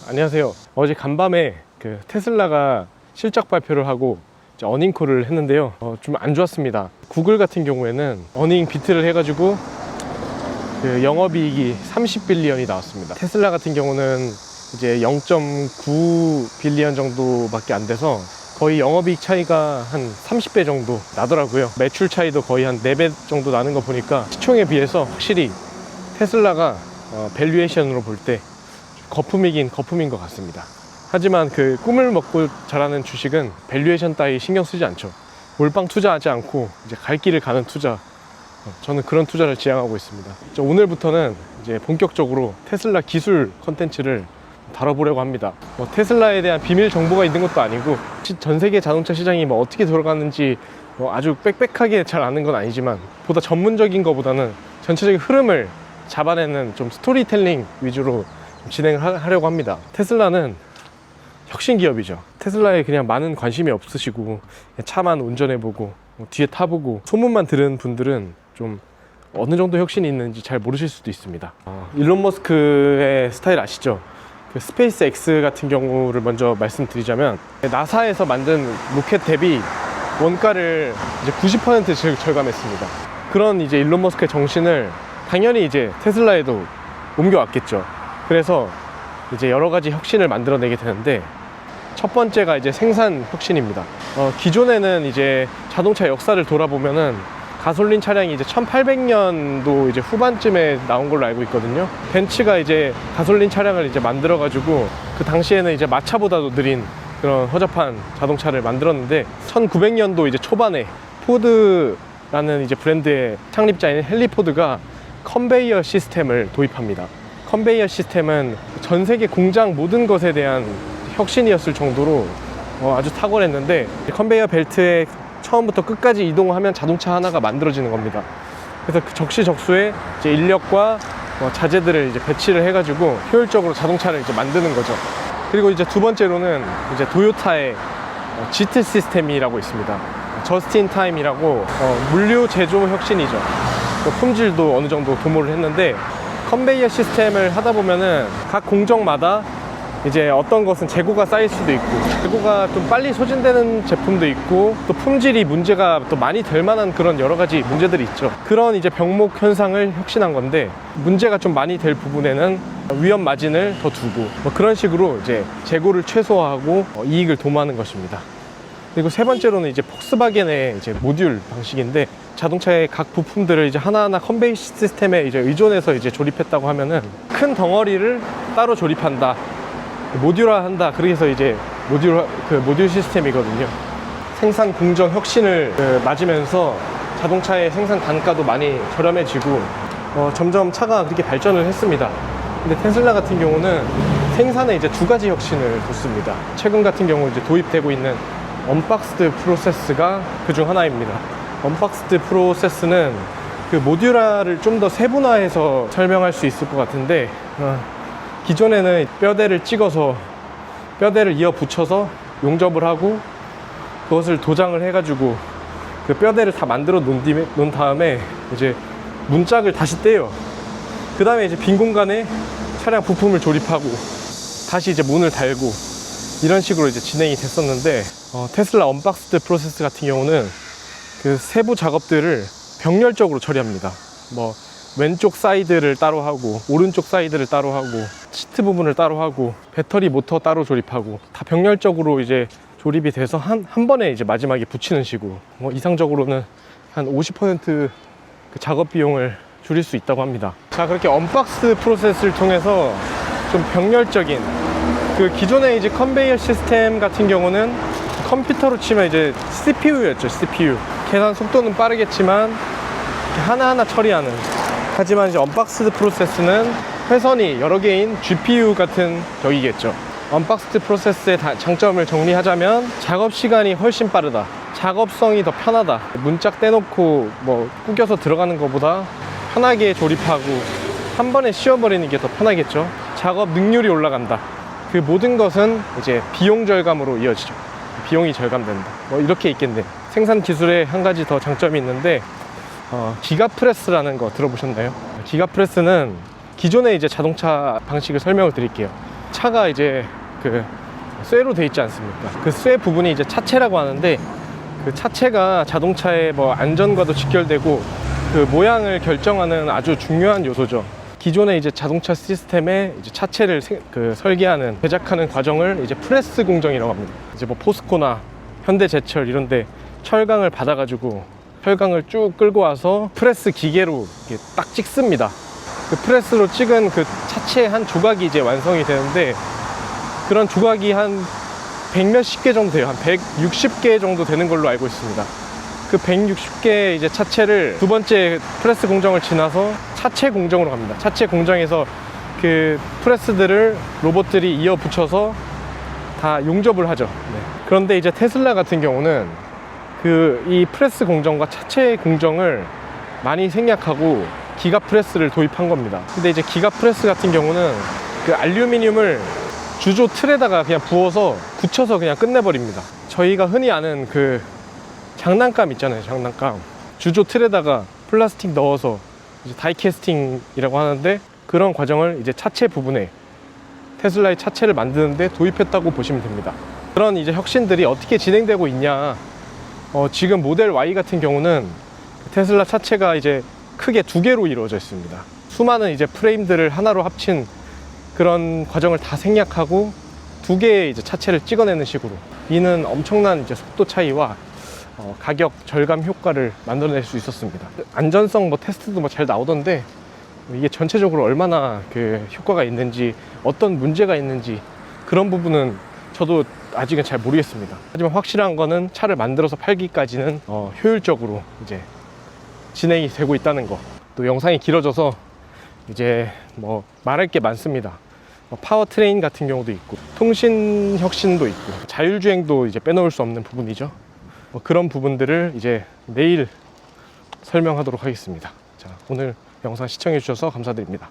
안녕하세요. 어제 간밤에 그 테슬라가 실적 발표를 하고 어닝콜을 했는데요. 좀 안 좋았습니다. 구글 같은 경우에는 어닝 비트를 해가지고 그 영업이익이 30빌리언이 나왔습니다. 테슬라 같은 경우는 이제 0.9 빌리언 정도밖에 안 돼서 거의 영업이익 차이가 한 30배 정도 나더라고요. 매출 차이도 거의 한 4배 정도 나는 거 보니까 시총에 비해서 확실히 테슬라가 밸류에이션으로 볼 때 거품이긴 거품인 것 같습니다. 하지만 그 꿈을 먹고 자라는 주식은 밸류에이션 따위 신경 쓰지 않죠. 몰빵 투자하지 않고 이제 갈 길을 가는 투자, 저는 그런 투자를 지향하고 있습니다. 오늘부터는 이제 본격적으로 테슬라 기술 컨텐츠를 다뤄보려고 합니다. 테슬라에 대한 비밀 정보가 있는 것도 아니고 전 세계 자동차 시장이 어떻게 돌아가는지 아주 빽빽하게 잘 아는 건 아니지만 보다 전문적인 것보다는 전체적인 흐름을 잡아내는 좀 스토리텔링 위주로 진행을 하려고 합니다. 테슬라는 혁신 기업이죠. 테슬라에 그냥 많은 관심이 없으시고 차만 운전해보고 뒤에 타보고 소문만 들은 분들은 좀 어느 정도 혁신이 있는지 잘 모르실 수도 있습니다. 일론 머스크의 스타일 아시죠? 그 스페이스 X 같은 경우를 먼저 말씀드리자면 나사에서 만든 로켓 대비 원가를 이제 90% 절감했습니다. 그런 이제 일론 머스크의 정신을 당연히 이제 테슬라에도 옮겨왔겠죠. 그래서 이제 여러 가지 혁신을 만들어내게 되는데 첫 번째가 이제 생산 혁신입니다. 기존에는 이제 자동차 역사를 돌아보면은 가솔린 차량이 이제 1800년도 이제 후반쯤에 나온 걸로 알고 있거든요. 벤츠가 이제 가솔린 차량을 이제 만들어가지고 그 당시에는 이제 마차보다도 느린 그런 허접한 자동차를 만들었는데 1900년도 이제 초반에 포드라는 이제 브랜드의 창립자인 헨리 포드가 컨베이어 시스템을 도입합니다. 컨베이어 시스템은 전 세계 공장 모든 것에 대한 혁신이었을 정도로 아주 탁월했는데 컨베이어 벨트에 처음부터 끝까지 이동하면 자동차 하나가 만들어지는 겁니다. 그래서 그 적시적소에 이제 인력과 자재들을 이제 배치를 해가지고 효율적으로 자동차를 이제 만드는 거죠. 그리고 이제 두 번째로는 이제 도요타의 GT 시스템이라고 있습니다. 저스트 인 타임이라고 물류 제조 혁신이죠. 품질도 어느 정도 도모를 했는데 컨베이어 시스템을 하다 보면은 각 공정마다 이제 어떤 것은 재고가 쌓일 수도 있고 재고가 좀 빨리 소진되는 제품도 있고 또 품질이 문제가 또 많이 될 만한 그런 여러 가지 문제들이 있죠. 그런 이제 병목 현상을 혁신한 건데 문제가 좀 많이 될 부분에는 위험 마진을 더 두고 그런 식으로 이제 재고를 최소화하고 이익을 도모하는 것입니다. 그리고 세 번째로는 이제 폭스바겐의 이제 모듈 방식인데 자동차의 각 부품들을 이제 하나하나 컨베이 시스템에 이제 의존해서 이제 조립했다고 하면은 큰 덩어리를 따로 조립한다. 모듈화한다. 그래서 이제 모듈 시스템이거든요. 생산 공정 혁신을 맞으면서 자동차의 생산 단가도 많이 저렴해지고 점점 차가 그렇게 발전을 했습니다. 근데 테슬라 같은 경우는 생산에 이제 두 가지 혁신을 뒀습니다. 최근 같은 경우 이제 도입되고 있는 언박스드 프로세스가 그 중 하나입니다. 언박스드 프로세스는 그 모듈화를 좀 더 세분화해서 설명할 수 있을 것 같은데 기존에는 뼈대를 찍어서 뼈대를 이어 붙여서 용접을 하고 그것을 도장을 해가지고 그 뼈대를 다 만들어 놓은 다음에 이제 문짝을 다시 떼요. 그 다음에 이제 빈 공간에 차량 부품을 조립하고 다시 이제 문을 달고 이런 식으로 이제 진행이 됐었는데 테슬라 언박스드 프로세스 같은 경우는 그 세부 작업들을 병렬적으로 처리합니다. 왼쪽 사이드를 따로 하고 오른쪽 사이드를 따로 하고 시트 부분을 따로 하고 배터리 모터 따로 조립하고 다 병렬적으로 이제 조립이 돼서 한 번에 이제 마지막에 붙이는 식으로 이상적으로는 한 50% 그 작업 비용을 줄일 수 있다고 합니다. 자, 그렇게 언박스 프로세스를 통해서 좀 병렬적인 그 기존의 이제 컨베이어 시스템 같은 경우는 컴퓨터로 치면 이제 CPU였죠. CPU 계산 속도는 빠르겠지만 하나하나 처리하는. 하지만 이제 언박스드 프로세스는 회선이 여러 개인 GPU 같은 격이겠죠. 언박스드 프로세스의 장점을 정리하자면 작업 시간이 훨씬 빠르다. 작업성이 더 편하다. 문짝 떼놓고 구겨서 들어가는 것보다 편하게 조립하고 한 번에 씌워버리는 게 더 편하겠죠. 작업 능률이 올라간다. 그 모든 것은 이제 비용 절감으로 이어지죠. 비용이 절감된다. 이렇게 있겠네요. 생산 기술에 한 가지 더 장점이 있는데 기가프레스라는 거 들어보셨나요? 기가프레스는 기존의 이제 자동차 방식을 설명을 드릴게요. 차가 이제 그 쇠로 돼 있지 않습니까? 그 쇠 부분이 이제 차체라고 하는데, 그 차체가 자동차의 뭐 안전과도 직결되고 그 모양을 결정하는 아주 중요한 요소죠. 기존의 이제 자동차 시스템에 이제 차체를 설계하는, 제작하는 과정을 이제 프레스 공정이라고 합니다. 이제 뭐 포스코나 현대제철 이런데 철강을 받아가지고 철강을 쭉 끌고 와서 프레스 기계로 이렇게 딱 찍습니다. 그 프레스로 찍은 그 차체의 한 조각이 이제 완성이 되는데, 그런 조각이 한 100몇십 개 정도 돼요. 한 160개 정도 되는 걸로 알고 있습니다. 그 160개 이제 차체를 두 번째 프레스 공정을 지나서 차체 공정으로 갑니다. 차체 공정에서 그 프레스들을 로봇들이 이어 붙여서 다 용접을 하죠. 네. 그런데 이제 테슬라 같은 경우는 그 이 프레스 공정과 차체 공정을 많이 생략하고 기가 프레스를 도입한 겁니다. 근데 이제 기가 프레스 같은 경우는 그 알루미늄을 주조 틀에다가 그냥 부어서 굳혀서 그냥 끝내버립니다. 저희가 흔히 아는 그 장난감 있잖아요. 장난감 주조 틀에다가 플라스틱 넣어서 이제 다이캐스팅이라고 하는데, 그런 과정을 이제 차체 부분에, 테슬라의 차체를 만드는데 도입했다고 보시면 됩니다. 그런 이제 혁신들이 어떻게 진행되고 있냐, 지금 모델 Y 같은 경우는 테슬라 차체가 이제 크게 두 개로 이루어져 있습니다. 수많은 이제 프레임들을 하나로 합친 그런 과정을 다 생략하고 두 개의 이제 차체를 찍어내는 식으로, 이는 엄청난 이제 속도 차이와 가격 절감 효과를 만들어낼 수 있었습니다. 안전성 뭐 테스트도 뭐 잘 나오던데, 이게 전체적으로 얼마나 그 효과가 있는지, 어떤 문제가 있는지, 그런 부분은 저도 아직은 잘 모르겠습니다. 하지만 확실한 거는 차를 만들어서 팔기까지는 효율적으로 이제 진행이 되고 있다는 거. 또 영상이 길어져서 이제 뭐 말할 게 많습니다. 파워트레인 같은 경우도 있고, 통신 혁신도 있고, 자율주행도 이제 빼놓을 수 없는 부분이죠. 그런 부분들을 이제 내일 설명하도록 하겠습니다. 자, 오늘 영상 시청해 주셔서 감사드립니다.